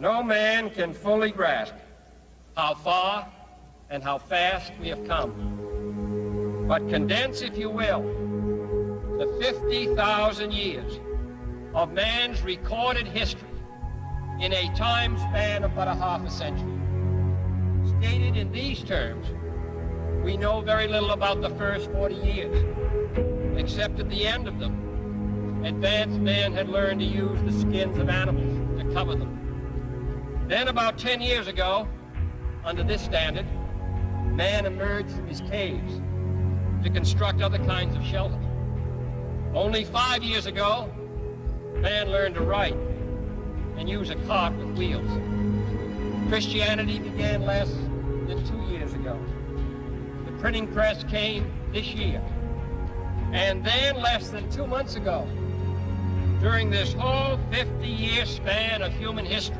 No man can fully grasp how far and how fast we have come. But condense, if you will, the 50,000 years of man's recorded history in a time span of but a half a century. Stated in these terms, we know very little about the first 40 years, except at the end of them, advanced man had learned to use the skins of animals to cover them. Then about 10 years ago, under this standard, man emerged from his caves to construct other kinds of shelter. Only 5 years ago, man learned to write and use a cart with wheels. Christianity began less than 2 years ago. The printing press came this year. And then less than 2 months ago, during this whole 50-year span of human history,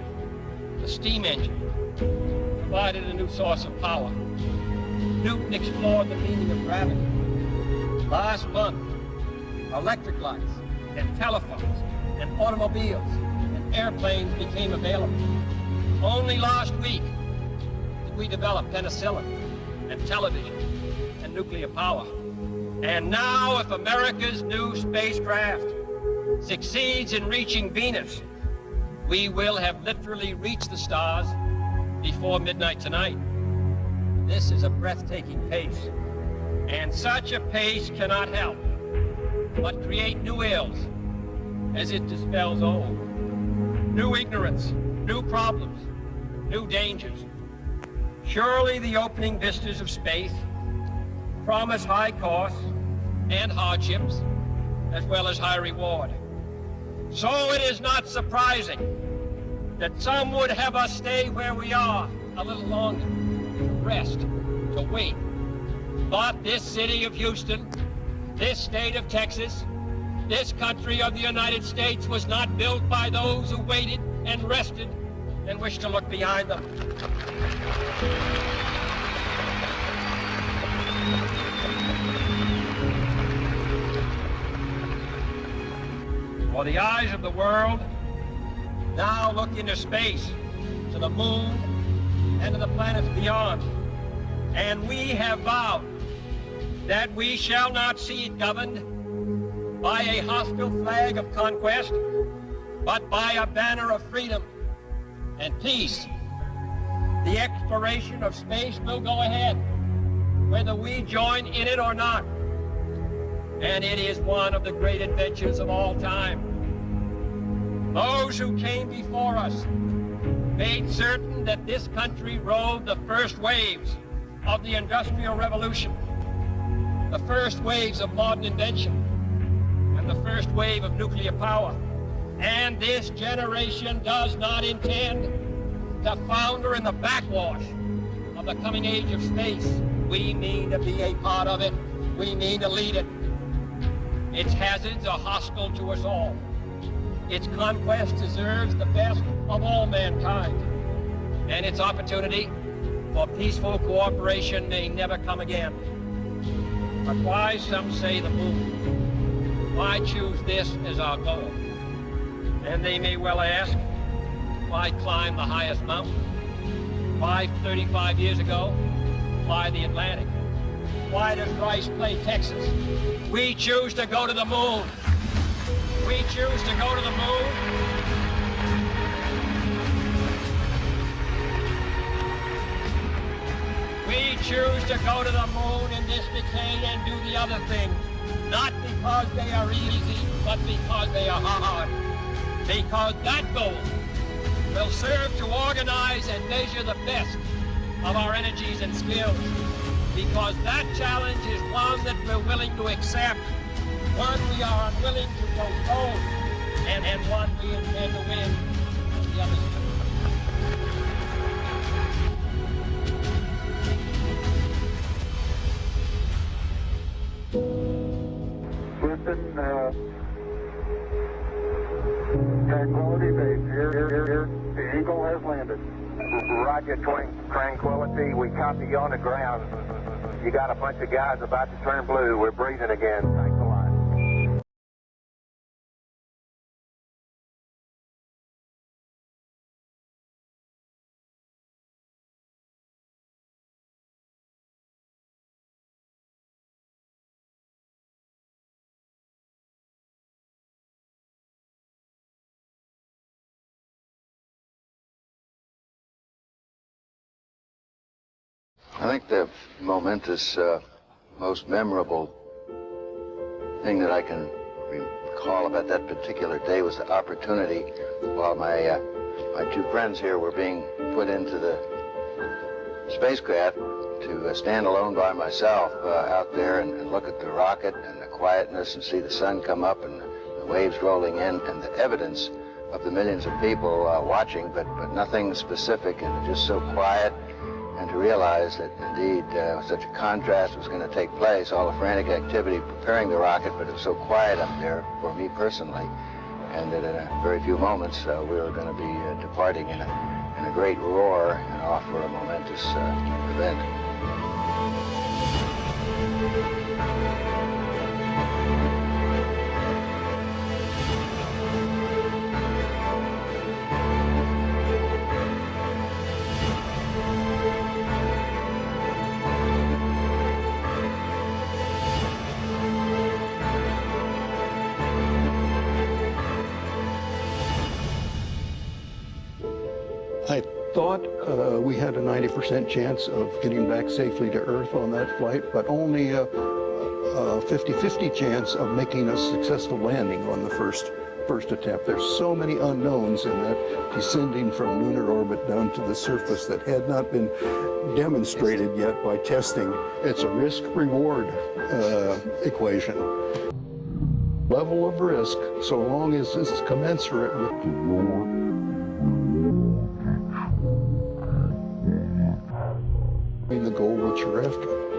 the steam engine provided a new source of power. Newton explored the meaning of gravity. Last month, electric lights and telephones and automobiles and airplanes became available. Only last week did we develop penicillin and television and nuclear power. And now, if America's new spacecraft succeeds in reaching Venus, we will have literally reached the stars before midnight tonight. This is a breathtaking pace, and such a pace cannot help but create new ills as it dispels old. New ignorance, new problems, new dangers. Surely the opening vistas of space promise high costs and hardships, as well as high reward. So it is not surprising that some would have us stay where we are a little longer, to rest, to wait. But this city of Houston, this state of Texas, this country of the United States was not built by those who waited and rested and wished to look behind them. For the eyes of the world now look into space, to the moon, and to the planets beyond. And we have vowed that we shall not see it governed by a hostile flag of conquest, but by a banner of freedom and peace. The exploration of space will go ahead, whether we join in it or not. And it is one of the great adventures of all time. Those who came before us made certain that this country rode the first waves of the Industrial Revolution, the first waves of modern invention, and the first wave of nuclear power. And this generation does not intend to founder in the backwash of the coming age of space. We mean to be a part of it. We mean to lead it. Its hazards are hostile to us all. Its conquest deserves the best of all mankind. And its opportunity for peaceful cooperation may never come again. But why, some say, the moon? Why choose this as our goal? And they may well ask, why climb the highest mountain? Why 35 years ago, fly the Atlantic? Why does Rice play Texas? We choose to go to the moon. We choose to go to the moon. We choose to go to the moon in this decade and do the other things, not because they are easy, but because they are hard. Because that goal will serve to organize and measure the best of our energies and skills. Because that challenge is one that we're willing to accept, one we are unwilling to postpone, and one we intend to win on the other side. Houston, Tranquility Base, here. The Eagle has landed. Roger, Tranquility. We copy you on the ground. You got a bunch of guys about to turn blue. We're breathing again. Thanks a lot. I think the momentous, most memorable thing that I can recall about that particular day was the opportunity while my two friends here were being put into the spacecraft to stand alone by myself out there and look at the rocket and the quietness and see the sun come up and the waves rolling in and the evidence of the millions of people watching, but nothing specific and just so quiet, and to realize that indeed such a contrast was going to take place, all the frantic activity preparing the rocket, but it was so quiet up there for me personally, and that in a very few moments we were going to be departing in a great roar and off for a momentous event. I thought we had a 90% chance of getting back safely to Earth on that flight, but only a 50-50 chance of making a successful landing on the first attempt. There's so many unknowns in that descending from lunar orbit down to the surface that had not been demonstrated yet by testing. It's a risk-reward equation. Level of risk, so long as it's commensurate with the reward. The goal that you're after.